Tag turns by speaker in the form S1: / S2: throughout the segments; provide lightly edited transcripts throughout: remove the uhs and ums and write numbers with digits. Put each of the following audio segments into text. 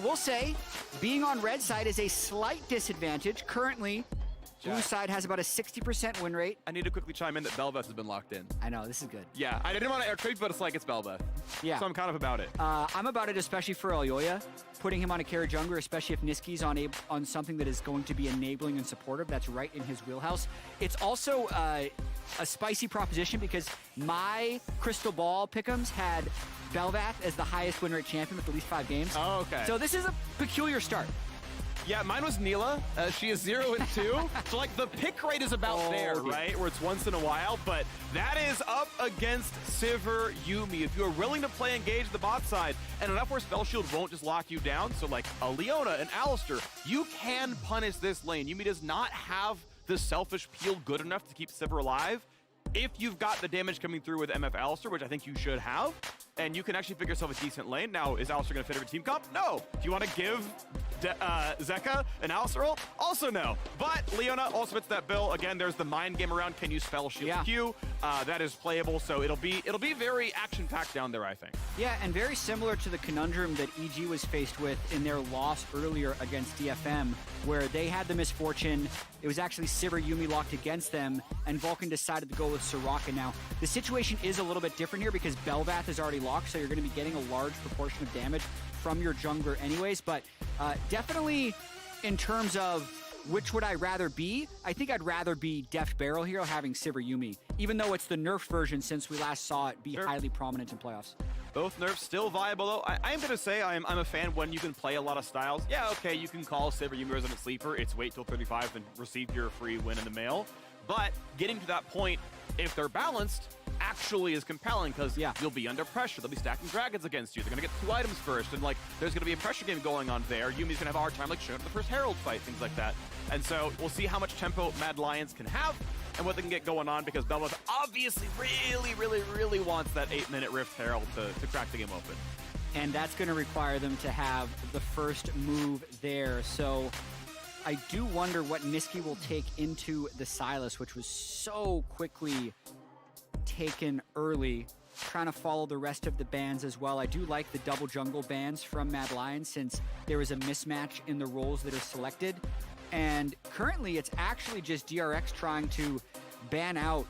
S1: will say, being on red side is a slight disadvantage. Currently, blue side has about a 60% win rate.
S2: I need to quickly chime in that Bel'Veth has been locked in.
S1: I know, this is good.
S2: Yeah, I didn't want to air creep, but it's like it's Bel'Veth.
S1: Yeah.
S2: So I'm kind of about it.
S1: I'm about it, especially for Elyoya. Putting him on a carry jungler, especially if Niski's on something that is going to be enabling and supportive. That's right in his wheelhouse. It's also a spicy proposition because my crystal ball pick'ems had Bel'Veth as the highest win rate champion with at least 5 games.
S2: Oh, okay.
S1: So this is a peculiar start.
S2: Yeah, mine was Neela. She is 0-2. So, like, the pick rate is about there, right? Where it's once in a while. But that is up against Sivir Yuumi. If you're willing to play engage the bot side, and enough where Spell Shield won't just lock you down, so like a Leona, an Alistar, you can punish this lane. Yuumi does not have the selfish peel good enough to keep Sivir alive. If you've got the damage coming through with MF Alistar, which I think you should have, and you can actually pick yourself a decent lane. Now, is Alistar going to fit every team comp? No. Do you want to give Zeka an Alistar ult? Also no. But Leona also fits that bill. Again, there's the mind game around. Can you spell shield Q? That is playable, so it'll be very action-packed down there, I think.
S1: Yeah, and very similar to the conundrum that EG was faced with in their loss earlier against DFM, where they had the misfortune. It was actually Sivir Yuumi locked against them, and Vulcan decided to go with Soraka. Now, the situation is a little bit different here because Bel'Veth is already locked, so you're going to be getting a large proportion of damage from your jungler anyways, but definitely in terms of which would I rather be, I think I'd rather be Deft Barrel Hero having Sivir Yuumi, even though it's the nerfed version since we last saw it be highly prominent in playoffs.
S2: Both nerfs still viable, though. I am going to say I'm a fan when you can play a lot of styles. Yeah, okay, you can call Sivir Yuumi Resident Sleeper. It's wait till 35 and receive your free win in the mail. But getting to that point, if they're balanced, actually is compelling because you'll be under pressure. They'll be stacking dragons against you. They're going to get 2 items first, and like there's going to be a pressure game going on there. Yumi's going to have a hard time like showing up the first Herald fight, things like that. And so we'll see how much tempo Mad Lions can have and what they can get going on because Bel'Veth obviously really wants that 8-minute Rift Herald to crack the game open.
S1: And that's going to require them to have the first move there. So I do wonder what Niski will take into the Sylas, which was so quickly taken early, trying to follow the rest of the bans as well. I do like the double jungle bans from Mad Lions since there is a mismatch in the roles that are selected. And currently it's actually just DRX trying to ban out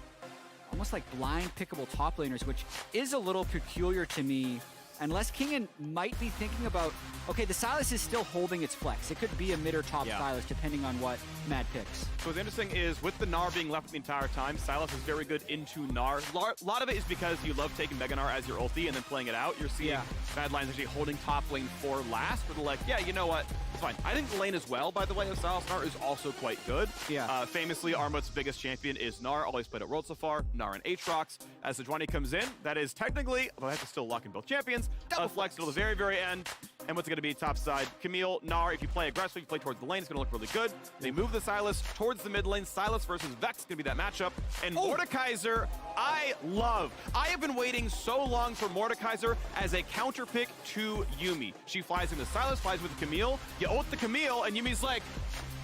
S1: almost like blind pickable top laners, which is a little peculiar to me. Unless Kingen might be thinking about, okay, the Sylas is still holding its flex. It could be a mid or top Sylas depending on what Mad picks.
S2: So what's interesting is with the Gnar being left the entire time, Sylas is very good into Gnar. A lot of it is because you love taking Mega Gnar as your ulti and then playing it out. You're seeing Mad Lions actually holding top lane for last, but they're like, yeah, you know what? It's fine. I think the lane as well, by the way, of Sylas Gnar is also quite good.
S1: Yeah.
S2: Famously, Armut's biggest champion is Gnar, always played at World so far. Gnar and Aatrox. As Sejuani comes in, that is technically, although I have to still lock in both champions, double flex till the very end. And what's going to be top side? Camille, Gnar, if you play aggressively, you play towards the lane, it's going to look really good. They move the Sylas towards the mid lane. Sylas versus Vex is going to be that matchup. And Mordekaiser, I love. I have been waiting so long for Mordekaiser as a counter pick to Yuumi. She flies into Sylas, flies with Camille. You ult the Camille, and Yumi's like,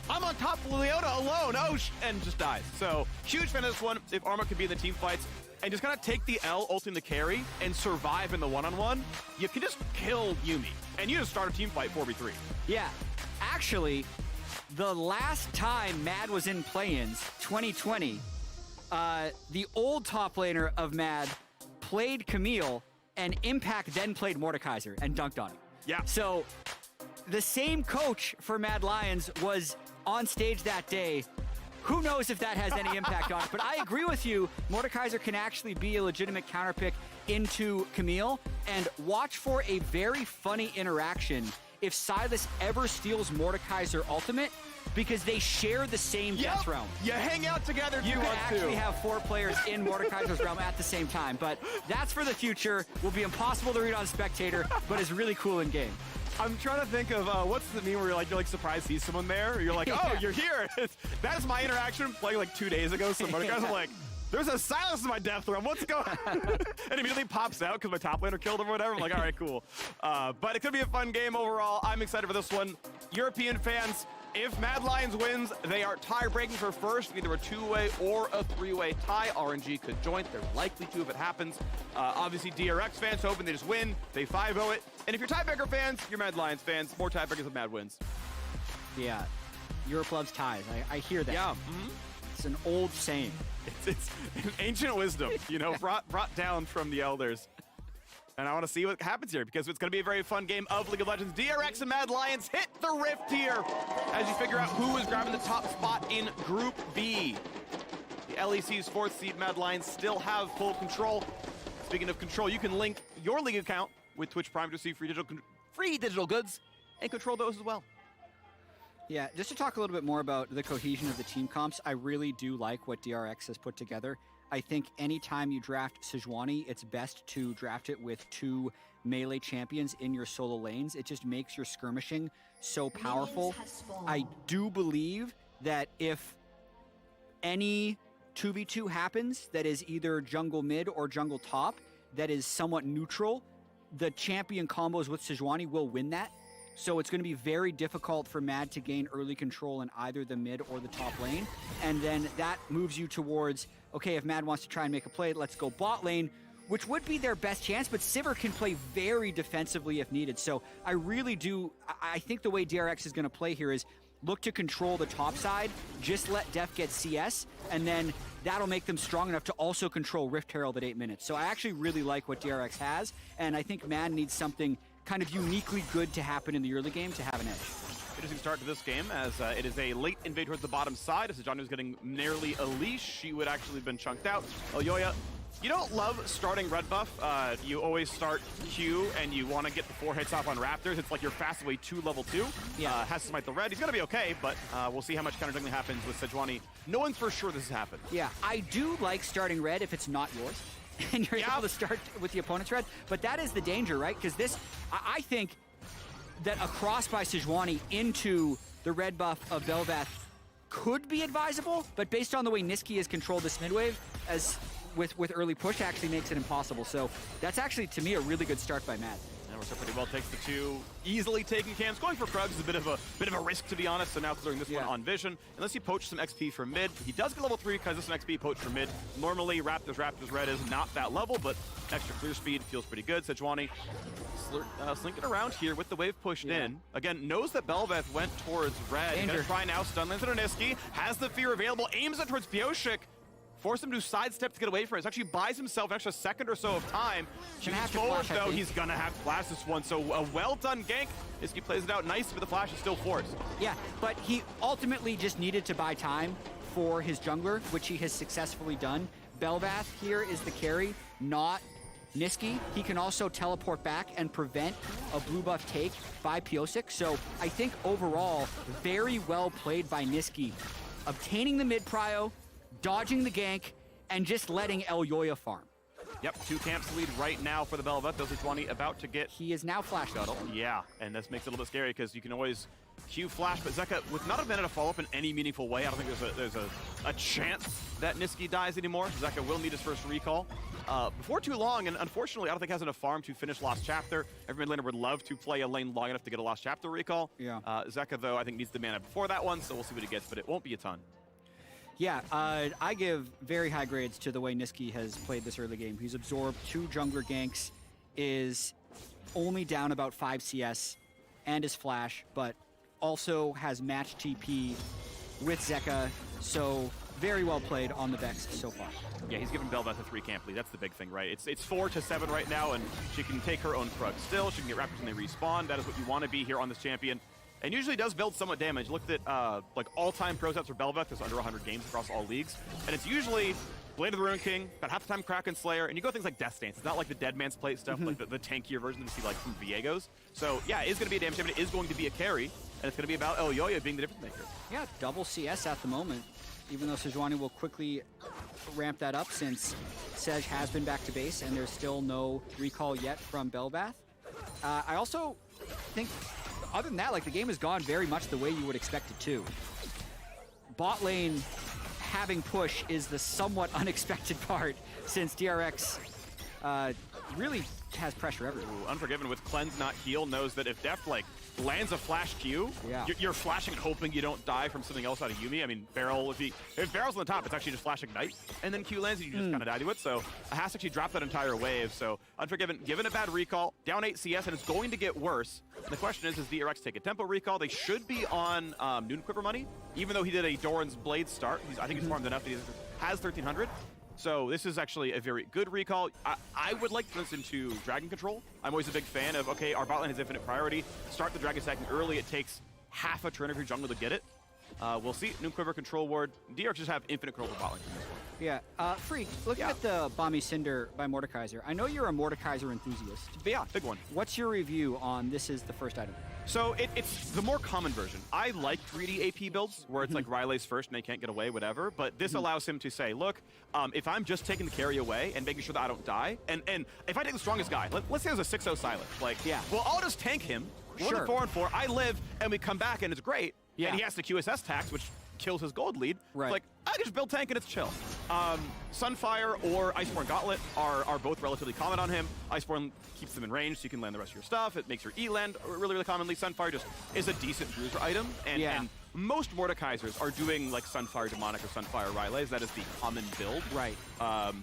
S2: I'm on top of Leona alone, and just dies. So, huge fan of this one. If Arma could be in the team fights, and just kind of take the L, ulting the carry, and survive in the one-on-one, you can just kill Yuumi. And you just start a team fight 4v3.
S1: Yeah. Actually, the last time Mad was in play-ins, 2020, the old top laner of Mad played Camille, and Impact then played Mordekaiser and dunked on him.
S2: Yeah.
S1: So, the same coach for Mad Lions was on stage that day. Who knows if that has any impact on it, but I agree with you. Mordekaiser can actually be a legitimate counterpick into Camille, and watch for a very funny interaction if Sylas ever steals Mordekaiser ultimate, because they share the same death realm.
S2: You hang out together.
S1: You can actually have 4 players in Mordekaiser's realm at the same time, but that's for the future. Will be impossible to read on Spectator, but is really cool in game.
S2: I'm trying to think of what's the meme where you're like surprised to see someone there. Or you're like, oh, you're here. That is my interaction playing like 2 days ago. So Mordekaiser, I'm like, there's a Sylas in my death realm. What's going on? And immediately pops out because my top laner killed him or whatever. I'm like, all right, cool. But it could be a fun game overall. I'm excited for this one. European fans, If Mad Lions wins, they are tie-breaking for first, either a two-way or a three-way tie. RNG could join. They're likely to if it happens. Obviously, DRX fans hoping they just win. They 5-0 it. And if you're tiebreaker fans, you're Mad Lions fans. More tiebreakers if Mad wins.
S1: Yeah, Europe loves ties. I hear that.
S2: Yeah.
S1: It's an old saying.
S2: It's an ancient wisdom, you know, brought down from the elders. And I want to see what happens here because it's going to be a very fun game of League of Legends. DRX and Mad Lions hit the rift here as you figure out who is grabbing the top spot in Group B. The LEC's 4th seed Mad Lions still have full control. Speaking of control, you can link your League account with Twitch Prime to receive free digital goods and control those as well.
S1: Yeah, just to talk a little bit more about the cohesion of the team comps, I really do like what DRX has put together. I think anytime you draft Sejuani, it's best to draft it with 2 melee champions in your solo lanes. It just makes your skirmishing so powerful. I do believe that if any 2v2 happens that is either jungle mid or jungle top that is somewhat neutral, the champion combos with Sejuani will win that. So it's going to be very difficult for Mad to gain early control in either the mid or the top lane. And then that moves you towards, okay, if Mad wants to try and make a play, let's go bot lane, which would be their best chance, but Sivir can play very defensively if needed. So I really do, I think the way DRX is going to play here is look to control the top side, just let Def get CS, and then that'll make them strong enough to also control Rift Herald at 8 minutes. So I actually really like what DRX has, and I think Mad needs something kind of uniquely good to happen in the early game to have an edge.
S2: Interesting start to this game as it is a late invade towards the bottom side as Sejuani was getting nearly a leash. She would actually have been chunked out. Elyoya, you don't love starting red buff. You always start Q and you want to get the 4 hits off on Raptors. It's like your fast way to level 2.
S1: Yeah.
S2: Has to smite the red. He's going to be okay, but we'll see how much counter juggling happens with Sejuani. No one's for sure this has happened.
S1: Yeah, I do like starting red if it's not yours. And you're able to start with the opponent's red. But that is the danger, right? Because this, I think that a cross by Sejuani into the red buff of Bel'Veth could be advisable, but based on the way Niski has controlled this mid wave, as with early push, actually makes it impossible. So that's actually, to me, a really good start by Mad.
S2: And Orsa pretty well takes the 2 easily taken camps. Going for Krugs is a bit of a risk, to be honest. So now clearing this one on Vision. Unless he poached some XP from mid. He does get level 3 because this is an XP poached from mid. Normally, Raptors red is not that level, but extra clear speed feels pretty good. Sejuani slinking around here with the wave pushed in. Again, knows that Bel'Veth went towards red. He's gonna try now, stun lands into Niski. Has the fear available, aims it towards Pioshik. Force him to sidestep to get away from it. He actually buys himself an extra second or so of time. He's forward, though. He's going to have to flash this one. So a well-done gank. Niski plays it out nice, but the flash is still forced.
S1: Yeah, but he ultimately just needed to buy time for his jungler, which he has successfully done. Bel'Veth here is the carry, not Niski. He can also teleport back and prevent a blue buff take by Pioshik. So I think overall, very well played by Niski. Obtaining the mid prio, dodging the gank, and just letting Elyoya farm.
S2: Yep, 2 camps lead right now for the Bel'Veth. Sejuani about to get...
S1: He is now flash scuttle.
S2: Yeah, and this makes it a little bit scary because you can always Q flash, but Zeka, with not a minute to follow up in any meaningful way, I don't think there's a chance that Niski dies anymore. Zeka will need his first recall before too long, and unfortunately, I don't think has enough farm to finish Lost Chapter. Every mid laner would love to play a lane long enough to get a Lost Chapter recall.
S1: Yeah.
S2: Zeka, though, I think needs the mana before that one, so we'll see what he gets, but it won't be a ton.
S1: Yeah, I give very high grades to the way Niski has played this early game. He's absorbed 2 jungler ganks, is only down about 5 CS, and his flash, but also has match TP with Zeka, so very well played on the Vex so far.
S2: Yeah, he's given Bel'Veth a 3 camp lead. That's the big thing, right? It's 4-7 right now, and she can take her own Krug still. She can get Raptors when they respawn. That is what you want to be here on this champion. And usually does build somewhat damage. Looked at like all-time pro sets for Bel'Veth. There's under 100 games across all leagues. And it's usually Blade of the Ruin King, about half the time Kraken Slayer, and you go things like Death Stance. It's not like the Dead Man's Plate stuff, like the tankier version that we see like from Viego's. So yeah, it is going to be a damage champion. It is going to be a carry, and it's going to be about Elyoya being the difference maker.
S1: Yeah, double CS at the moment, even though Sejuani will quickly ramp that up since Sej has been back to base, and there's still no recall yet from Bel'Veth. I also think, other than that, like the game has gone very much the way you would expect it to. Bot lane having push is the somewhat unexpected part since DRX, really has pressure everywhere.
S2: Ooh, Unforgiven with Cleanse Not Heal knows that if Deft like lands a flash Q, you're flashing and hoping you don't die from something else out of Yuumi. I mean, Barrel, if Barrel's on the top, it's actually just flash Ignite, and then Q lands and you just kind of die to it. So it has to actually drop that entire wave. So Unforgiven, given a bad recall, down 8 CS, and it's going to get worse. And the question is, does DRX take a tempo recall? They should be on Noon Quiver money, even though he did a Doran's Blade start. I think he's farmed enough that he has 1,300. So this is actually a very good recall. I would like to listen to Dragon Control. I'm always a big fan of, okay, our bot lane has infinite priority. Start the Dragon stacking early. It takes half a turn of your jungle to get it. We'll see. Noon Quiver, Control Ward. DRX just have infinite control of the bot lane.
S1: Yeah. Freak, looking at the Bomby Cinder by Mordekaiser, I know you're a Mordekaiser enthusiast.
S2: Yeah, big one.
S1: What's your review on this is the first item?
S2: So it's the more common version. I like greedy AP builds where it's like Riley's first and they can't get away, whatever. But this allows him to say, look, if I'm just taking the carry away and making sure that I don't die, and if I take the strongest guy, let's say there's a 6-0 Silent, like, well, I'll just tank him. We're 4-4, I live, and we come back and it's great. Yeah. And he has the QSS tax, which kills his gold lead.
S1: Right.
S2: Like, I can just build tank and it's chill. Sunfire or Iceborne Gauntlet are both relatively common on him. Iceborne keeps them in range so you can land the rest of your stuff. It makes your E land really, really commonly. Sunfire just is a decent bruiser item. And most Mordekaisers are doing like Sunfire Demonic or Sunfire Ryleys. That is the common build.
S1: Right.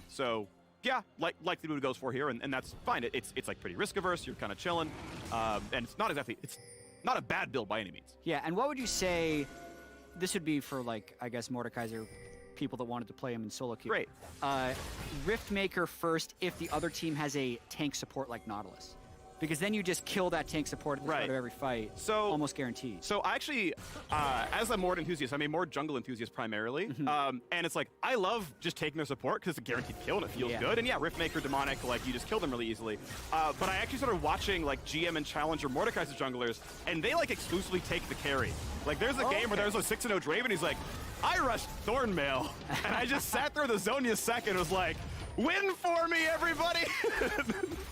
S2: So yeah, like the dude goes for here, and that's fine. It's like pretty risk averse. You're kind of chilling, and it's not a bad build by any means.
S1: Yeah, and what would you say? This would be for, like, I guess, Mordekaiser people that wanted to play him in solo queue.
S2: Great.
S1: Riftmaker first if the other team has a tank support like Nautilus. Because then you just kill that tank support at the start of every fight. So almost guaranteed.
S2: So I actually, as a Mord enthusiast, I'm a Mord jungle enthusiast primarily. And it's like, I love just taking their support because it's a guaranteed kill and it feels good. And yeah, Riftmaker, Demonic, like you just kill them really easily. But I actually started watching like GM and Challenger Mordekaiser junglers, and they like exclusively take the carry. Like there's a game where there's a 6-0 Draven, he's like, I rushed Thornmail, and I just sat there the Zhonya second, was like, win for me, everybody!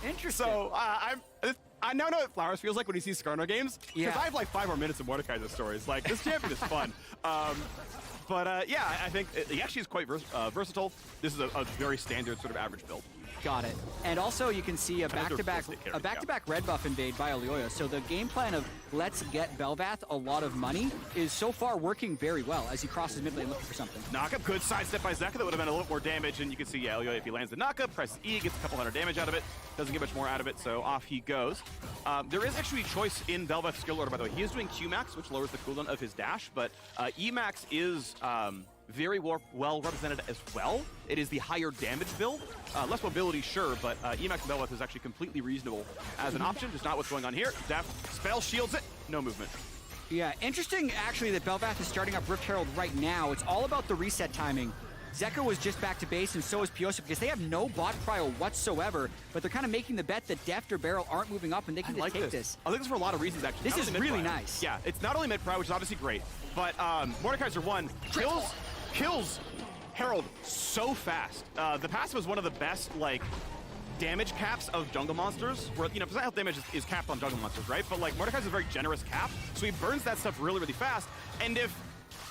S1: Interesting.
S2: So I now know what Flowers feels like when he sees Skarner games, because I have like 5 more minutes of Mordekaiser stories. Like, this champion is fun. Yeah, I think he actually is quite versatile. This is a very standard sort of average build.
S1: Got it. And also you can see a back-to-back red buff invade by Elyoya. So the game plan of let's get Bel'Vath a lot of money is so far working very well as he crosses mid lane looking for something.
S2: Knockup, good sidestep by Zeka. That would have been a little more damage, and you can see Elyoya, if he lands the knockup, presses E, gets a couple hundred damage out of it, doesn't get much more out of it, so off he goes. There is actually choice in Bel'Vath's skill order, by the way. He is doing Q-Max, which lowers the cooldown of his dash, but E-Max is very well represented as well. It is the higher damage build. Less mobility, sure, but Emax and Bel'Vath is actually completely reasonable as an option. Just not what's going on here. Deft spell shields it, no movement.
S1: Yeah, interesting actually that Bel'Vath is starting up Rift Herald right now. It's all about the reset timing. Zeka was just back to base, and so is Piosik, because they have no bot prio whatsoever, but they're kind of making the bet that Deft or Barrel aren't moving up, and they can just take this.
S2: I think this for a lot of reasons, actually.
S1: This is really nice.
S2: Yeah, it's not only mid-prio, which is obviously great, but Mordekaiser 1 kills Herald so fast. The passive is one of the best, like, damage caps of jungle monsters, where, you know, percent health damage is capped on jungle monsters, right? But, like, Mordekaiser is a very generous cap, so he burns that stuff really, really fast, and if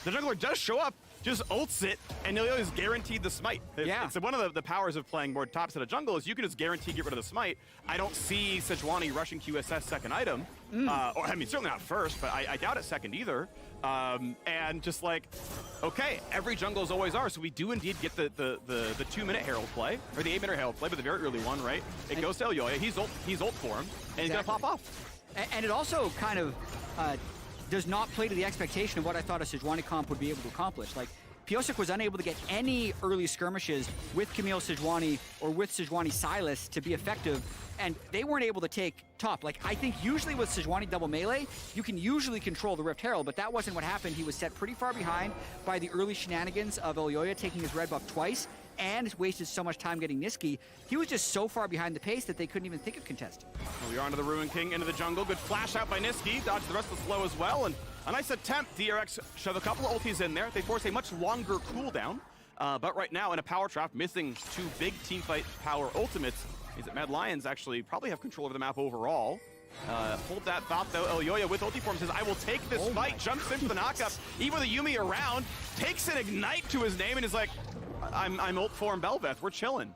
S2: the jungler does show up, just ults it, and Elyoya is guaranteed the smite. It's one of the powers of playing more top set of jungle is you can just guarantee get rid of the smite. I don't see Sejuani rushing QSS second item, or I mean certainly not first, but I doubt it second either. And just like, okay, every jungles always are, so we do indeed get the 2-minute Herald play, or the 8-minute Herald play, but the very early one, right? It goes to Elyoya, he's ult for him, and he's gonna pop off.
S1: And it also kind of does not play to the expectation of what I thought a Sejuani comp would be able to accomplish. Like, Piosik was unable to get any early skirmishes with Camille Sejuani or with Sejuani Silas to be effective, and they weren't able to take top. Like, I think usually with Sejuani double melee, you can usually control the Rift Herald, but that wasn't what happened. He was set pretty far behind by the early shenanigans of Elyoya taking his red buff twice, and wasted so much time getting Niski. He was just so far behind the pace that they couldn't even think of contesting.
S2: Well, we are onto the Ruin King, into the jungle. Good flash out by Niski, dodge the rest of the slow as well, and a nice attempt. DRX shove a couple of ultis in there. They force a much longer cooldown, but right now in a power trap, missing 2 big teamfight power ultimates, means that Mad Lions actually probably have control over the map overall. Hold that thought though. Elyoya with ulti form says, I will take this fight, jumps into the knockup, even with a Yuumi around, takes an ignite to his name and is like, I'm ult form Bel'Vath, we're chilling.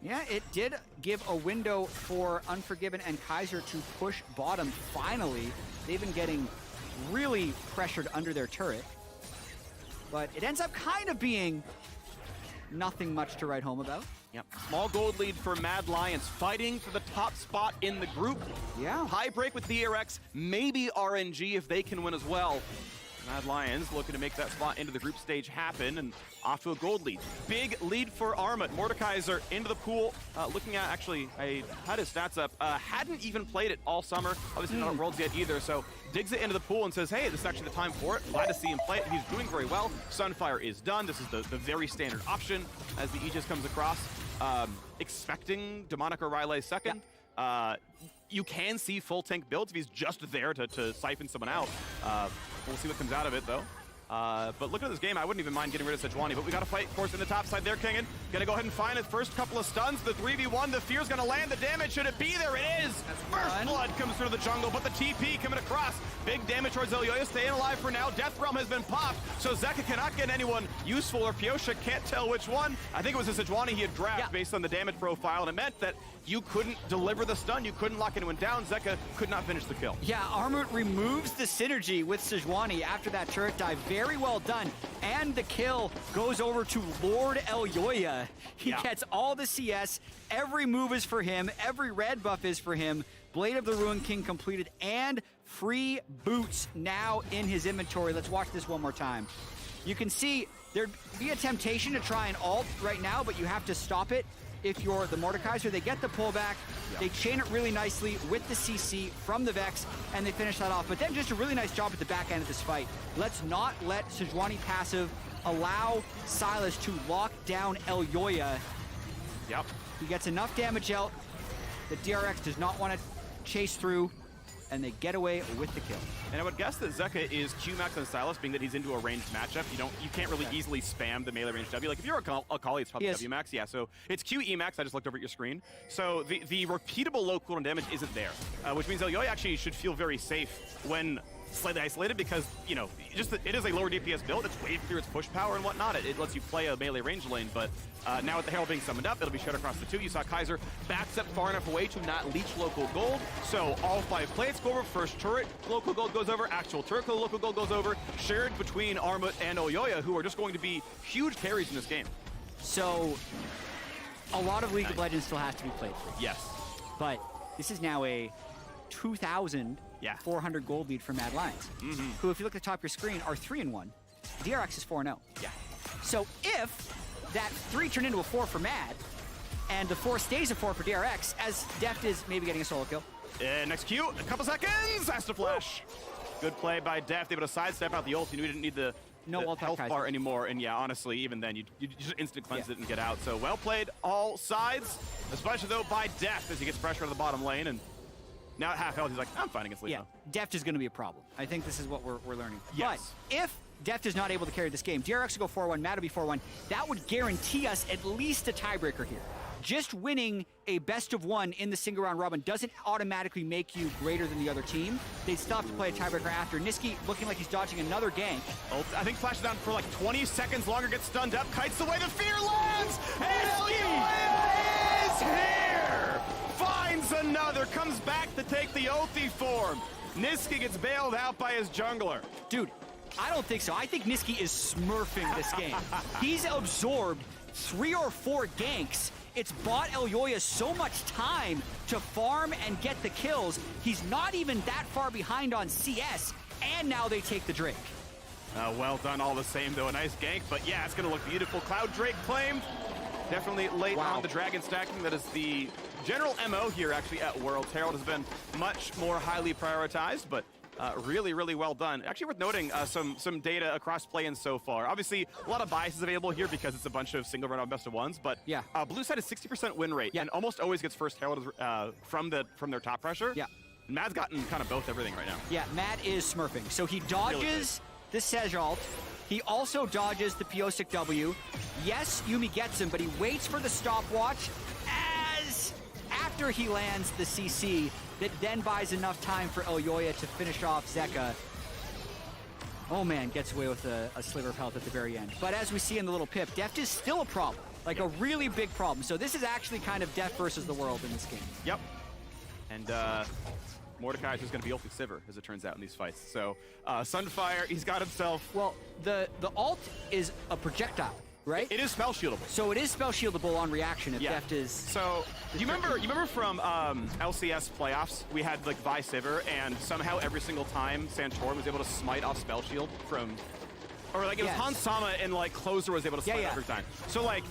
S1: Yeah, it did give a window for Unforgiven and Kaiser to push bottom finally. They've been getting really pressured under their turret. But it ends up kind of being nothing much to write home about.
S2: Yep. Small gold lead for Mad Lions, fighting for the top spot in the group.
S1: Yeah.
S2: High break with DRX, maybe RNG if they can win as well. Mad Lions looking to make that spot into the group stage happen and off to a gold lead. Big lead for Armut. Mordekaiser into the pool. Looking at, actually, I had his stats up. Hadn't even played it all summer. Obviously not at Worlds yet either. So digs it into the pool and says, hey, this is actually the time for it. Glad to see him play it. He's doing very well. Sunfire is done. This is the very standard option as the Aegis comes across. Expecting Demonic or Riley second. Yep. You can see full tank builds if he's just there to siphon someone out. We'll see what comes out of it, though. But looking at this game, I wouldn't even mind getting rid of Sejuani, but we got to fight, of course, in the top side there, Kingen. Gonna go ahead and find his first couple of stuns. The 3v1, the fear's gonna land the damage. Should it be? There it is! First blood comes through the jungle, but the TP coming across. Big damage towards Elyoya, staying alive for now. Death Realm has been popped, so Zeka cannot get anyone useful, or Pyosha can't tell which one. I think it was a Sejuani he had grabbed based on the damage profile, and it meant that you couldn't deliver the stun, you couldn't lock anyone down. Zeka could not finish the kill.
S1: Yeah, Armut removes the synergy with Sejuani after that turret dive. Very well done. And the kill goes over to Lord Elyoya. He gets all the CS. Every move is for him. Every red buff is for him. Blade of the Ruin King completed and free boots now in his inventory. Let's watch this one more time. You can see there'd be a temptation to try and ult right now, but you have to stop it. If you're the Mordekaiser, they get the pullback, they chain it really nicely with the CC from the Vex, and they finish that off. But then just a really nice job at the back end of this fight. Let's not let Sejuani passive allow Silas to lock down Elyoya.
S2: Yep.
S1: He gets enough damage out that DRX does not want to chase through, and they get away with the kill.
S2: And I would guess that Zeka is Q-Max on Silas, being that he's into a ranged matchup. You can't really easily spam the melee range W. Like if you're a Kali, it's probably W-Max. Yeah, so it's Q-E-Max. I just looked over at your screen. So the repeatable low cooldown damage isn't there, which means Elyoya actually should feel very safe when slightly isolated because, you know, it is a lower DPS build. It's way through its push power and whatnot. It lets you play a melee range lane, but now with the Herald being summoned up, it'll be shared across the two. You saw Kaiser backs up far enough away to not leech local gold. So all 5 plates go over. First turret, local gold goes over. Actual turret, local gold goes over. Shared between Armut and Elyoya, who are just going to be huge carries in this game.
S1: So a lot of League of Legends still has to be played for.
S2: Yes.
S1: But this is now a 2,400 gold lead for Mad Lions, who, if you look at the top of your screen, are 3-1. DRX is 4-0.
S2: Yeah.
S1: So if that 3 turned into a 4 for Mad, and the 4 stays a 4 for DRX, as Deft is maybe getting a solo kill.
S2: Next Q, a couple seconds, has to flash. Good play by Deft, able to sidestep out the ult. You knew he didn't need the health bar anymore, and yeah, honestly, even then, you just instant cleanse it and get out. So well played all sides, especially though by Deft as he gets pressure on the bottom lane, and now at half health, he's like, I'm fine against Lethal.
S1: Yeah, Deft is going to be a problem. I think this is what we're learning.
S2: Yes.
S1: But if Deft is not able to carry this game, DRX will go 4-1, Mad will be 4-1. That would guarantee us at least a tiebreaker here. Just winning a best of 1 in the single round robin doesn't automatically make you greater than the other team. They still have to play a tiebreaker after. Niski looking like he's dodging another gank.
S2: Oh, I think flashes down for like 20 seconds longer, gets stunned up, kites away, the fear lands, and Elyoya is here! Finds another, comes back to take the Oathie form. Niski gets bailed out by his jungler.
S1: Dude, I don't think so. I think Niski is smurfing this game. He's absorbed 3 or 4 ganks. It's bought Elyoya so much time to farm and get the kills. He's not even that far behind on CS, and now they take the Drake.
S2: Well done all the same, though. A nice gank, but yeah, it's going to look beautiful. Cloud Drake claimed. Definitely late on the dragon stacking. That is the general MO here, actually, at Worlds. Herald has been much more highly prioritized, but really, really well done. Actually worth noting some data across play-ins so far. Obviously, a lot of biases available here because it's a bunch of single run-on best of ones, but blue side is 60% win rate and almost always gets first Herald from their top pressure.
S1: Yeah.
S2: And Mad's gotten kind of both everything right now.
S1: Yeah, Mad is smurfing. So he dodges the Sej ult. He also dodges the Pyosik W. Yes, Yuumi gets him, but he waits for the stopwatch after he lands the CC that then buys enough time for Elyoya to finish off Zeka. Oh man, gets away with a sliver of health at the very end. But as we see in the little pip, Deft is still a problem. Like a really big problem. So this is actually kind of death versus the world in this game.
S2: Yep. And Mordecai is just going to be ulti Sivir, as it turns out, in these fights. So Sunfire, he's got himself...
S1: Well, the ult is a projectile, right?
S2: It is spell shieldable.
S1: So it is spell shieldable on reaction if Deft is...
S2: So you remember from LCS playoffs, we had like Vi Sivir, and somehow every single time Santorin was able to smite off spell shield from... Or like it was Hans Sama and like Closer was able to smite every time. So like,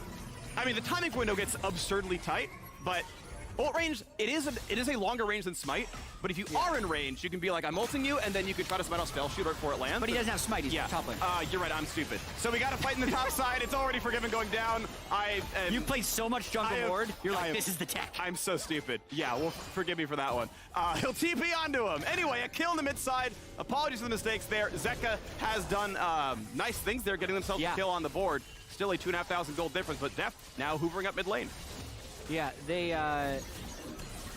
S2: I mean, the timing window gets absurdly tight, but ult range, it is a longer range than smite, but if you are in range, you can be like, I'm ulting you, and then you can try to smite off spell shield right before it lands.
S1: But he doesn't have smite, he's top lane.
S2: You're right, I'm stupid. So we gotta fight in the top side. It's already Forgiven going down.
S1: You play so much jungle Lord, you're like, this is the tech.
S2: I'm so stupid. Yeah, well, forgive me for that one. He'll TP onto him. Anyway, a kill in the mid side. Apologies for the mistakes there. Zeka has done nice things there, getting themselves a kill on the board. Still a 2,500 gold difference, but Deft now hoovering up mid lane. Yeah,
S1: they...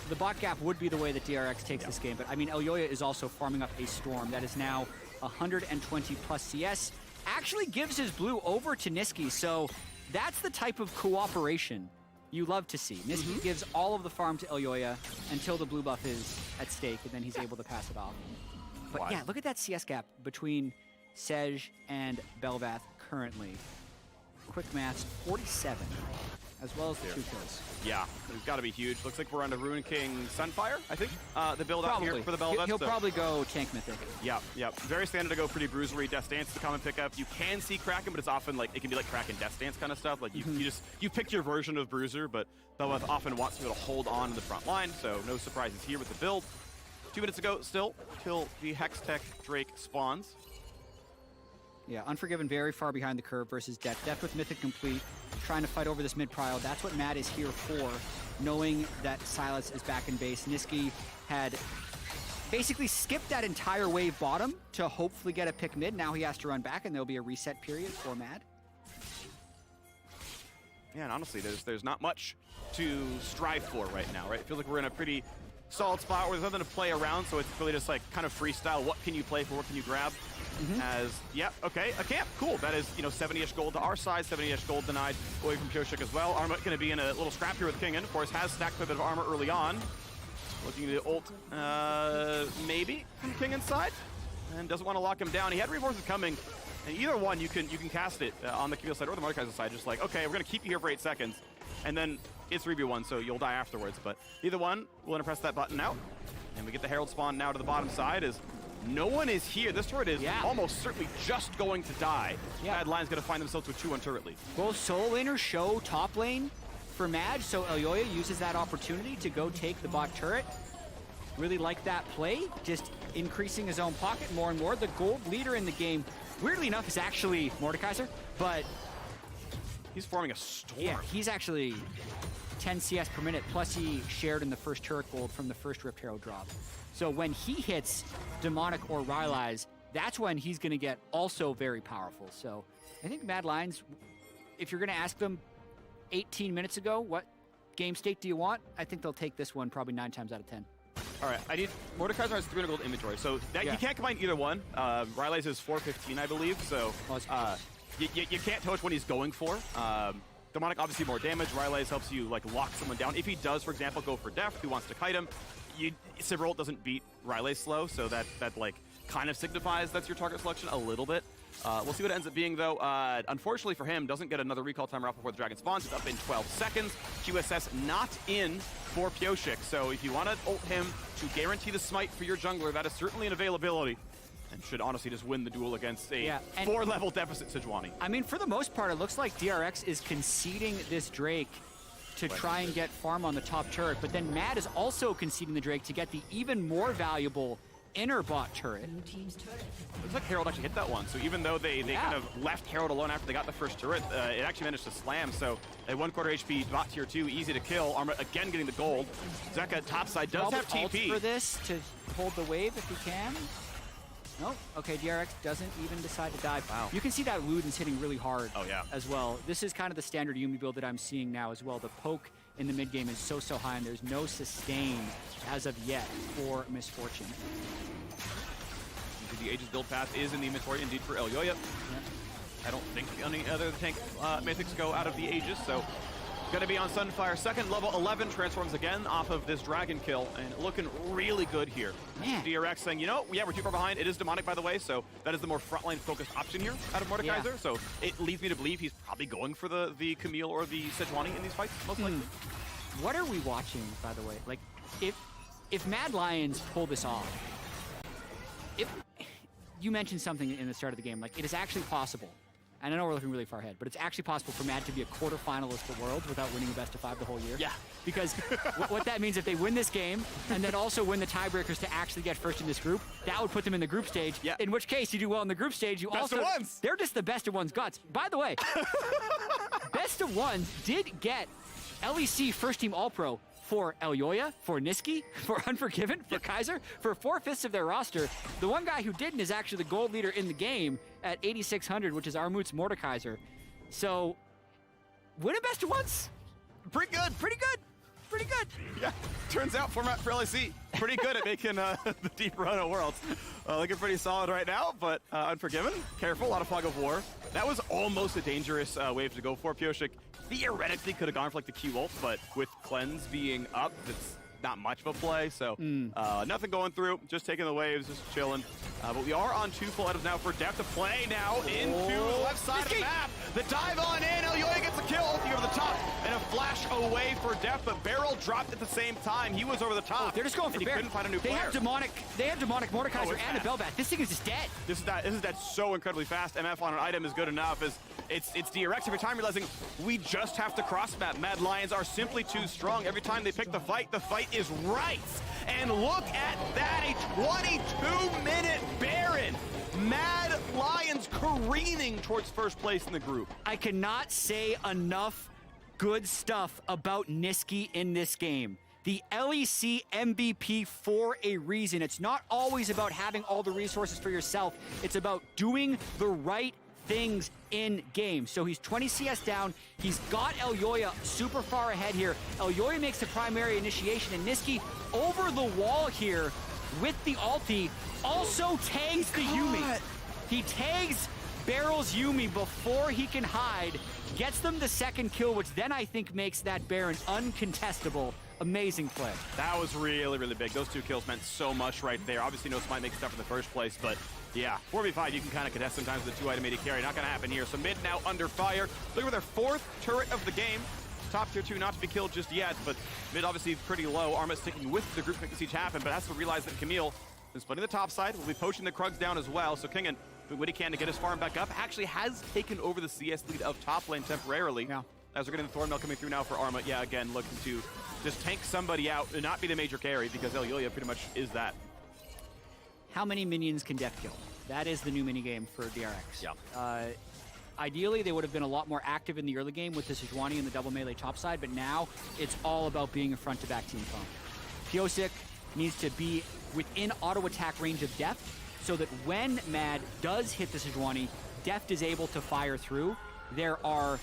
S1: The bot gap would be the way that DRX takes this game, but I mean, Elyoya is also farming up a Storm that is now 120 plus CS. Actually gives his blue over to Niski, so that's the type of cooperation you love to see. Niski gives all of the farm to Elyoya until the blue buff is at stake, and then he's able to pass it off. But yeah, look at that CS gap between Sej and Belvath currently. Quick maths, 47. As well as the 2 kills.
S2: Yeah, it's got to be huge. Looks like we're on a Ruin King Sunfire, I think. The build out here for the Belvath.
S1: He'll probably go Tank Mythic.
S2: Yeah. Very standard to go pretty bruisery. Death Stance is the common pickup. You can see Kraken, but it's often like, it can be like Kraken Death Stance kind of stuff. Like you pick your version of Bruiser, but Belvath often wants to be able to hold on in the front line, so no surprises here with the build. 2 minutes ago still, till the Hextech Drake spawns.
S1: Yeah, Unforgiven very far behind the curve versus Deft. Deft with Mythic complete, trying to fight over this mid-prio. That's what MAD is here for, knowing that Silas is back in base. Niski had basically skipped that entire wave bottom to hopefully get a pick mid. Now he has to run back, and there'll be a reset period for MAD.
S2: Yeah, and honestly, there's not much to strive for right now, right? I feel like we're in a pretty solid spot where there's nothing to play around, so it's really just like kind of freestyle. What can you play for? What can you grab? Okay, a camp, cool. That is, 70-ish gold to our side, 70-ish gold denied away from Pioshik as well. Arma going to be in a little scrap here with Kingen. Of course, has stacked a bit of armor early on. Looking to ult, maybe from Kingen's side, and doesn't want to lock him down. He had reinforcements coming, and either one you can cast it on the Camille side or the Mordekaiser side. Just like, okay, we're going to keep you here for 8 seconds, and then it's 3v1, so you'll die afterwards. But either one, we're going to press that button out, and we get the Herald spawn now to the bottom side as no one is here. This turret is almost certainly just going to die. Mad Lion's going to find themselves with 2-1 turret lead.
S1: Both solo laners show top lane for Mad, so Elyoya uses that opportunity to go take the bot turret. Really like that play, just increasing his own pocket more and more. The gold leader in the game, weirdly enough, is actually Mordekaiser, but
S2: he's forming a storm.
S1: Yeah, he's actually 10 CS per minute, plus he shared in the first turret gold from the first Rift Herald drop. So when he hits Demonic or Rylai's, that's when he's going to get also very powerful. So I think Mad Lions, if you're going to ask them 18 minutes ago, what game state do you want? I think they'll take this one probably 9 times out of 10.
S2: All right, I need Mordekaiser has 300 gold inventory, so that you can't combine either one. Rylai's is 415, I believe, so you can't tell which one he's going for. Demonic obviously more damage. Rylai's helps you like lock someone down. If he does, for example, go for Deft, who wants to kite him, Sivir ult doesn't beat Rylai's slow, so that like kind of signifies that's your target selection a little bit. We'll see what it ends up being, though. Unfortunately for him, doesn't get another recall timer off before the dragon spawns. It's up in 12 seconds. QSS not in for Pioshik, so if you want to ult him to guarantee the smite for your jungler, that is certainly an availability. And should honestly just win the duel against a 4-level deficit Sejuani.
S1: I mean, for the most part, it looks like DRX is conceding this Drake to try and get farm on the top turret, but then Mad is also conceding the Drake to get the even more valuable inner bot turret.
S2: Looks like Herald actually hit that one, so even though they kind of left Herald alone after they got the first turret, it actually managed to slam, so a 1/4 HP bot tier 2, easy to kill. Arma again getting the gold. Zeka topside does have TP.
S1: For this to hold the wave if he can. No, okay, DRX doesn't even decide to dive.
S2: Wow.
S1: You can see that Luden's hitting really hard as well. This is kind of the standard Yuumi build that I'm seeing now as well. The poke in the mid game is so high, and there's no sustain as of yet for Misfortune.
S2: The Aegis build path is in the inventory indeed for Elyoya. I don't think any other tank mythics go out of the Aegis, so gonna be on Sunfire. Second, level 11, transforms again off of this dragon kill, and looking really good here.
S1: Man.
S2: DRX saying, you know, yeah, we're too far behind. It is demonic, by the way, so that is the more frontline focused option here out of Mordekaiser.
S1: Yeah.
S2: So it leads me to believe he's probably going for the Camille or the Sejuani in these fights, most likely.
S1: What are we watching, by the way? Like, if Mad Lions pull this off, if you mentioned something in the start of the game, like, it is actually possible. And I know we're looking really far ahead, but it's actually possible for Mad to be a quarterfinalist for Worlds without winning a best of 5 the whole year.
S2: Yeah.
S1: Because what that means, if they win this game and then also win the tiebreakers to actually get first in this group, that would put them in the group stage.
S2: Yeah.
S1: In which case, you do well in the group stage. You
S2: Best
S1: also
S2: of ones.
S1: They're just the best of one's guts. By the way, best of ones did get LEC first team All-Pro for Elyoya, for Niski, for Unforgiven, for Kaiser, for 4/5 of their roster. The one guy who didn't is actually the gold leader in the game at 8,600, which is Armut's Mordekaiser. So, winning best of ones?
S2: Pretty good.
S1: Pretty good. Pretty good.
S2: Yeah, turns out format for LEC pretty good at making the deep run of Worlds. Looking pretty solid right now, but Unforgiven, careful, a lot of fog of war. That was almost a dangerous wave to go for. Pioshik theoretically could have gone for like the Q-ult, but with Cleanse being up, it's not much of a play, so nothing going through, just taking the waves, just chilling. But we are on 2 full items now for Deft to play now into the left side of the map. The dive on in, Elyoya gets the kill, ulti over the top, and a flash away for Deft, but Barrel dropped at the same time. He was over the top.
S1: They're just going for
S2: and he
S1: Bear.
S2: couldn't find a new player.
S1: They have demonic Mordekaiser
S2: it's
S1: and a
S2: fast.
S1: Belbat. This thing is just dead.
S2: This is that so incredibly fast. MF on an item is good enough. It's DRX every time realizing we just have to cross map. Mad Lions are simply too strong. Every time they pick the fight is right. And look at that, a 22-minute Baron. Mad Lions careening towards first place in the group.
S1: I cannot say enough good stuff about Niski in this game. The LEC MVP for a reason. It's not always about having all the resources for yourself. It's about doing the right things in game. So he's 20 CS down. He's got Elyoya super far ahead here. Elyoya makes the primary initiation, and Niski over the wall here with the ulti also tags the Yuumi. He tags Barrel's Yuumi before he can hide, gets them the second kill, which then I think makes that Baron uncontestable. Amazing play.
S2: That was really, really big. Those 2 kills meant so much right there. Obviously, no Smite makes stuff in the first place, but yeah, 4v5, you can kind of contest sometimes with a 2-item AD carry. Not going to happen here. So mid now under fire. Looking for their 4th turret of the game. Top tier 2 not to be killed just yet, but mid obviously pretty low. Arma sticking with the group to make the siege happen, but has to realize that Camille is splitting the top side. Will be poaching the Krugs down as well. So Kingen, doing what he can to get his farm back up, actually has taken over the CS lead of top lane temporarily.
S1: Yeah.
S2: As we're getting the Thornmail coming through now for Arma. Yeah, again, looking to just tank somebody out and not be the major carry, because Elyoya pretty much is that.
S1: How many minions can Deft kill? That is the new minigame for DRX.
S2: Yeah.
S1: Ideally, they would have been a lot more active in the early game with the Sejuani and the double melee top side, but now it's all about being a front-to-back team comp. Pioshik needs to be within auto-attack range of Deft so that when Mad does hit the Sejuani, Deft is able to fire through. There are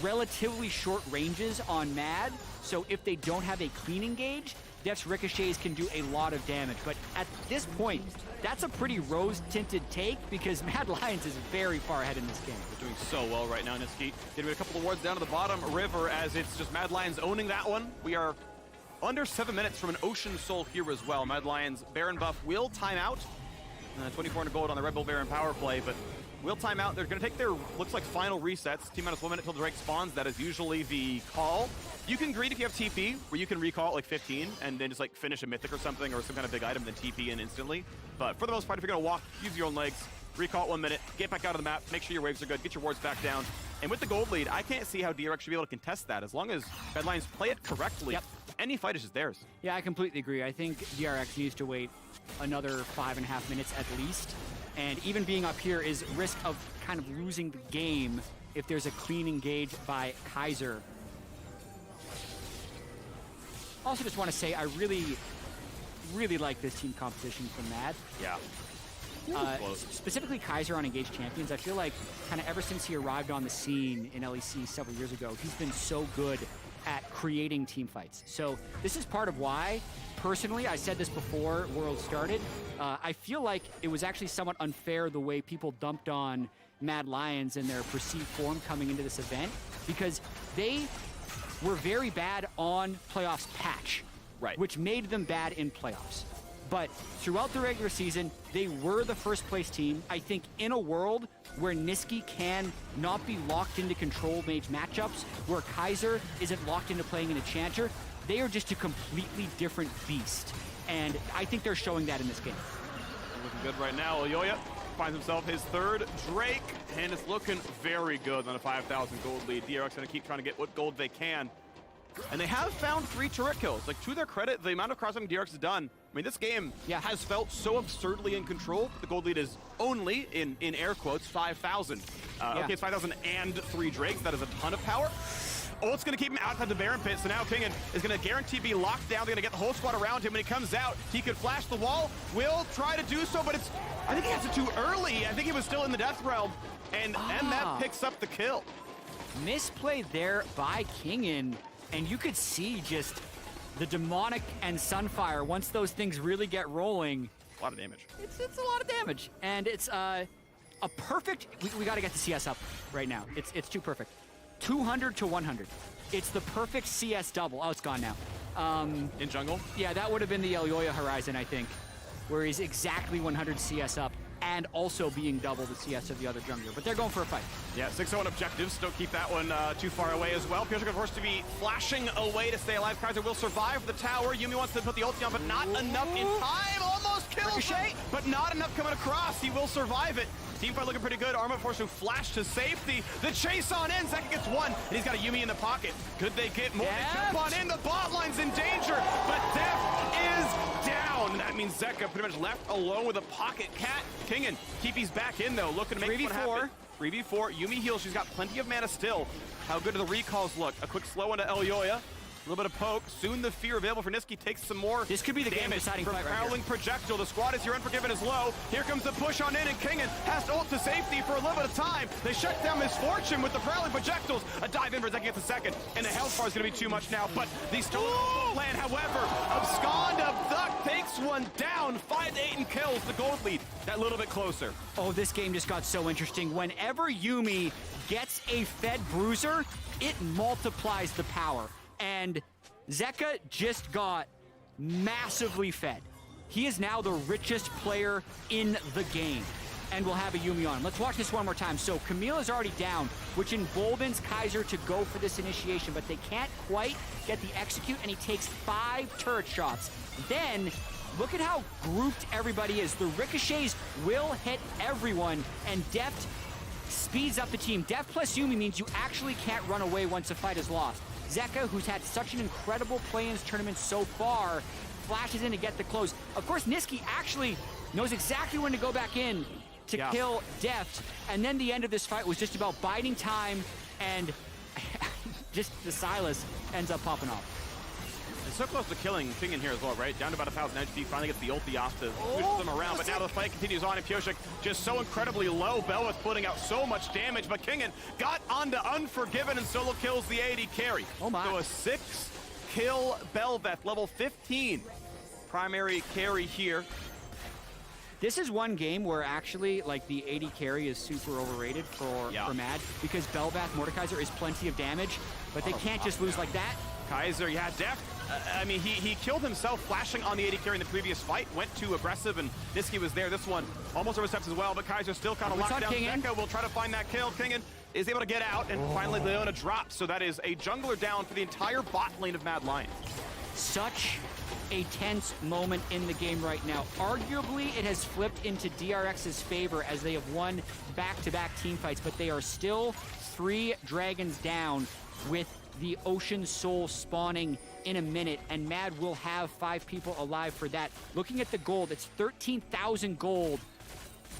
S1: relatively short ranges on Mad, so if they don't have a clean engage, Deft's ricochets can do a lot of damage. But at this point, that's a pretty rose-tinted take because Mad Lions is very far ahead in this game.
S2: They're doing so well right now, Niski. Getting a couple of wards down to the bottom river as it's just Mad Lions owning that one. We are under 7 minutes from an Ocean Soul here as well. Mad Lions Baron buff will time out. 2400 gold on the Red Bull Baron power play, but will time out. They're going to take their, looks like, final resets. T-minus 1 minute till Drake spawns. That is usually the call. You can greed if you have TP, where you can recall at like 15 and then just like finish a mythic or something or some kind of big item, then TP in instantly. But for the most part, if you're going to walk, use your own legs, recall it 1 minute, get back out of the map, make sure your waves are good, get your wards back down. And with the gold lead, I can't see how DRX should be able to contest that. As long as Mad Lions play it correctly, any fight is just theirs.
S1: Yeah, I completely agree. I think DRX needs to wait another 5.5 minutes at least. And even being up here is risk of kind of losing the game if there's a clean engage by Kaiser. Also just want to say I really like this team composition from Mad.
S2: Yeah.
S1: Specifically Kaiser on Engaged Champions. I feel like kind of ever since he arrived on the scene in LEC several years ago, he's been so good at creating team fights. So this is part of why, personally, I said this before World started, I feel like it was actually somewhat unfair the way people dumped on Mad Lions and their perceived form coming into this event, because they were very bad on playoffs patch,
S2: right,
S1: which made them bad in playoffs. But throughout the regular season, they were the first place team. I think in a world where Nisqy can not be locked into control mage matchups, where Kaiser isn't locked into playing in a Chanter, they are just a completely different beast. And I think they're showing that in this game.
S2: Looking good right now. Elyoya finds himself his third Drake, and it's looking very good on a 5,000 gold lead. DRX gonna keep trying to get what gold they can. And they have found 3 turret kills. Like, to their credit, the amount of cross-timing DRX has done, I mean, this game has felt so absurdly in control. The gold lead is only, in air quotes, 5,000. Okay, it's 5,000 and 3 Drakes. That is a ton of power. Ult's gonna keep him outside the Baron pit, so now Kingen is gonna guarantee be locked down. They're gonna get the whole squad around him. When he comes out, he could flash the wall. Will try to do so, but I think he has it too early. I think he was still in the death realm, and that picks up the kill.
S1: Misplay there by Kingen, and you could see just the demonic and Sunfire, once those things really get rolling.
S2: A lot of damage.
S1: It's a lot of damage, and it's a perfect, we gotta get the CS up right now. It's too perfect. 200 to 100. It's the perfect CS double. Oh, it's gone now.
S2: In jungle?
S1: Yeah, that would have been the Elyoya Horizon, I think, where he's exactly 100 CS up and also being double the CS of the other jungler. But they're going for a fight.
S2: Yeah, 6-0 objectives. Don't keep that one too far away as well. Piotr forced to be flashing away to stay alive. Kaiser will survive the tower. Yuumi wants to put the ulti on, but not enough in time. Almost kills him, but not enough coming across. He will survive it. Teamfight looking pretty good. Arma forced to flash to safety. The chase on in. Zeka gets one, and he's got a Yuumi in the pocket. Could they get more? They jump on in. The bot line's in danger, but Deft is down. That means Zeka pretty much left alone with a pocket cat. Kingen, Kipi's back in though, looking to make one happen. 3v4. Yuumi heals. She's got plenty of mana still. How good do the recalls look? A quick slow into Elyoya. A little bit of poke. Soon the fear available for Nisqy takes some more.
S1: This could be the
S2: damage
S1: game-deciding
S2: from
S1: fight right
S2: Prowling
S1: here.
S2: Projectile. The squad is here. Unforgiven is low. Here comes the push on in, and Kingen has to ult to safety for a little bit of time. They shut down Misfortune with the Prowling Projectiles. A dive in for Zeka gets a second, and the health bar is going to be too much now. But the stolen plan, however, abscond of Duck takes one down. 5-8 and kills the gold lead. That little bit closer.
S1: Oh, this game just got so interesting. Whenever Yuumi gets a fed bruiser, it multiplies the power. And Zeka just got massively fed. He is now the richest player in the game and will have a Yuumi on. Let's watch this one more time. So Camille is already down, which emboldens Kaiser to go for this initiation, but they can't quite get the execute, and he takes 5 turret shots. Then, look at how grouped everybody is. The ricochets will hit everyone, and Deft speeds up the team. Deft plus Yuumi means you actually can't run away once a fight is lost. Zeka, who's had such an incredible play-ins tournament so far, flashes in to get the close. Of course, Nisqy actually knows exactly when to go back in to kill Deft, and then the end of this fight was just about biding time, and just the Silas ends up popping off.
S2: It's so close to killing Kingen here as well, right? Down to about 1,000 HP, finally gets the ulti off to push them around, but now the fight continues on, and Piotrek just so incredibly low. Belwith putting out so much damage, but Kingen got onto Unforgiven and solo kills the AD carry.
S1: Oh my.
S2: So a 6-kill Belveth, level 15. Primary carry here.
S1: This is one game where actually, like, the AD carry is super overrated for MAD, because Belvath Mordekaiser is plenty of damage, but they can't just lose like that.
S2: Kaiser, Deft. I mean, he killed himself flashing on the AD carry in the previous fight, went too aggressive, and Nisqy was there. This one almost oversteps as well, but Kaiser still kind of locked down. Zeka will try to find that kill. Kingen is able to get out, and finally Leona drops. So that is a jungler down for the entire bot lane of Mad Lions.
S1: Such a tense moment in the game right now. Arguably, it has flipped into DRX's favor as they have won back-to-back team fights, but they are still 3 dragons down with the Ocean Soul spawning in a minute, and Mad will have 5 people alive for that. Looking at the gold, it's 13,000 gold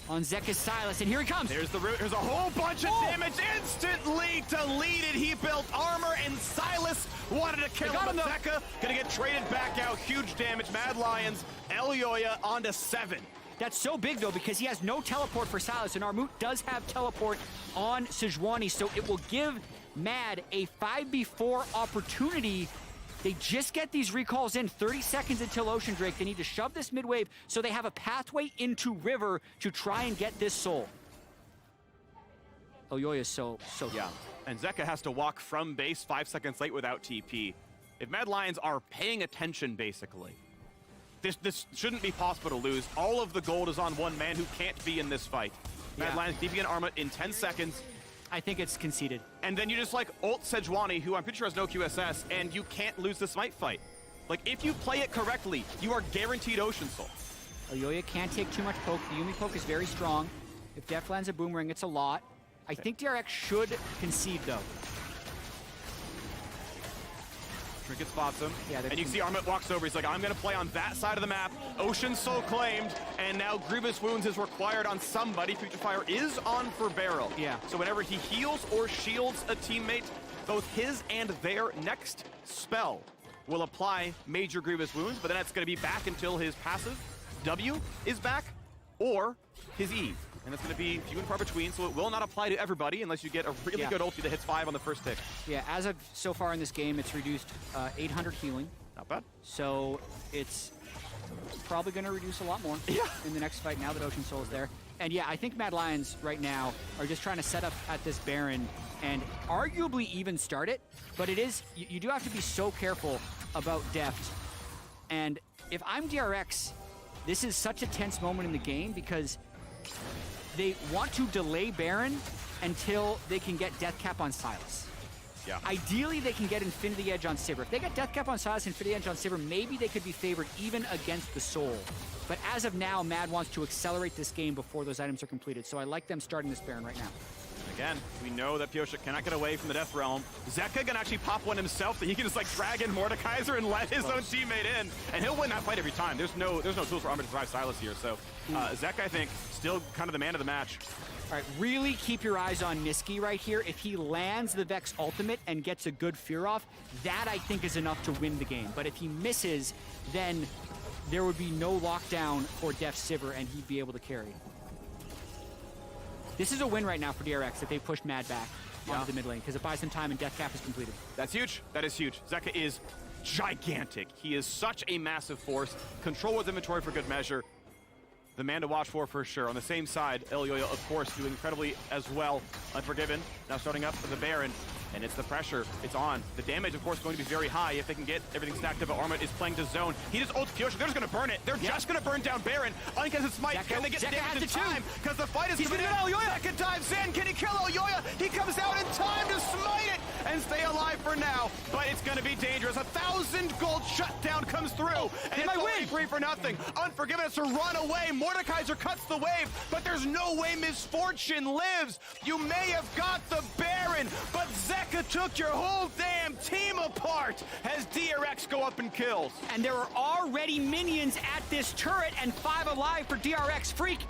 S1: on Zeka's Silas, and here he comes.
S2: There's the root. There's a whole bunch of damage instantly to lead it. He built armor, and Silas wanted to kill him. Zeka gonna get traded back out. Huge damage. Mad Lions, Elyoya onto 7.
S1: That's so big, though, because he has no teleport for Silas, and Armut does have teleport on Sejuani, so it will give MAD a 5v4 opportunity. They just get these recalls in 30 seconds until Ocean Drake. They need to shove this mid wave so they have a pathway into River to try and get this soul. Elyoya is so
S2: yeah. And Zeka has to walk from base 5 seconds late without TP. If Mad Lions are paying attention, basically, this shouldn't be possible to lose. All of the gold is on one man who can't be in this fight. Mad Lions DP and Arma in 10 seconds.
S1: I think it's conceded.
S2: And then you just like ult Sejuani, who I'm pretty sure has no QSS, and you can't lose the smite fight. Like, if you play it correctly, you are guaranteed Ocean Soul.
S1: Elyoya can't take too much poke. The Yuumi poke is very strong. If Def lands a boomerang, it's a lot. I think DRX should concede, though.
S2: Trinket spots him,
S1: yeah,
S2: and you can see Armut walks over. He's like, I'm going to play on that side of the map. Ocean Soul claimed, and now Grievous Wounds is required on somebody. Future Fire is on for Barrel.
S1: Yeah.
S2: So whenever he heals or shields a teammate, both his and their next spell will apply major Grievous Wounds, but then it's going to be back until his passive W is back, or his E. And it's going to be few and far between, so it will not apply to everybody unless you get a really good ulti that hits 5 on the first tick.
S1: Yeah, as of so far in this game, it's reduced 800 healing.
S2: Not bad.
S1: So it's probably going to reduce a lot more in the next fight now that Ocean Soul is there. And yeah, I think Mad Lions right now are just trying to set up at this Baron and arguably even start it. But it is, you do have to be so careful about Deft. And if I'm DRX, this is such a tense moment in the game because they want to delay Baron until they can get Death Cap on Sylas.
S2: Yeah.
S1: Ideally, they can get Infinity Edge on Sivir. If they get Death Cap on Sylas, Infinity Edge on Sivir, maybe they could be favored even against the Soul. But as of now, Mad wants to accelerate this game before those items are completed. So I like them starting this Baron right now.
S2: Again, we know that Pyosha cannot get away from the Death Realm. Zeka can actually pop one himself that he can just like drag in Mordekaiser and let his own teammate in. And he'll win that fight every time. There's no tools for Armor to survive Sylas here. So Zeka, I think, still kind of the man of the match.
S1: All right, really keep your eyes on Niski right here. If he lands the Vex ultimate and gets a good fear off, that I think is enough to win the game. But if he misses, then there would be no lockdown for Def Sivir and he'd be able to carry. This is a win right now for DRX if they push Mad back onto the mid lane because it buys them time and Death Cap is completed.
S2: That's huge. That is huge. Zeka is gigantic. He is such a massive force. Control his inventory for good measure. The man to watch for sure. On the same side, Elyoya, of course, doing incredibly as well. Unforgiven, now starting up for the Baron. And it's the pressure. It's on. The damage, of course, going to be very high if they can get everything stacked up. But Armut is playing to zone. He just ults Pyosha. They're just going to burn it. They're just going to burn down Baron. Uncontested smite. Can they get damage in time? Because the fight is coming in. Elyoya can dive in. Can he kill Elyoya? He comes out in time to smite it and stay alive for now. But it's going to be dangerous. 1,000 gold shutdown comes through. And it's only 3 for nothing. Unforgiven has to run away. Mordekaiser cuts the wave. But there's no way Misfortune lives. You may have got the Baron, but Zeka took your whole damn team apart as DRX go up in kills.
S1: And there are already minions at this turret and 5 alive for DRX. Freak,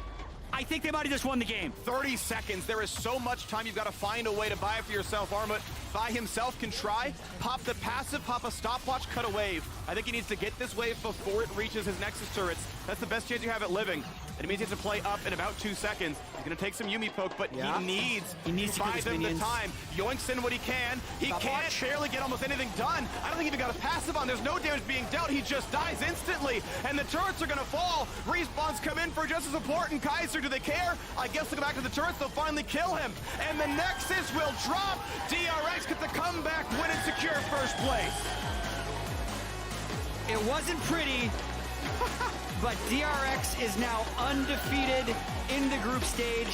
S1: I think they might have just won the game.
S2: 30 seconds. There is so much time. You've got to find a way to buy it for yourself. Armut by himself can try. Pop the passive, pop a stopwatch, cut a wave. I think he needs to get this wave before it reaches his Nexus turrets. That's the best chance you have at living. And it means he has to play up in about 2 seconds. He's going to take some Yuumi poke, but he needs to buy them the time. Yoinks in what he can. He can't barely get almost anything done. I don't think he even got a passive on. There's no damage being dealt. He just dies instantly. And the turrets are going to fall. Respawns come in for just as important. Kaiser, do they care? I guess they'll go back to the turrets. They'll finally kill him. And the Nexus will drop. DRX gets the comeback win and secure first place.
S1: It wasn't pretty. But DRX is now undefeated in the group stage.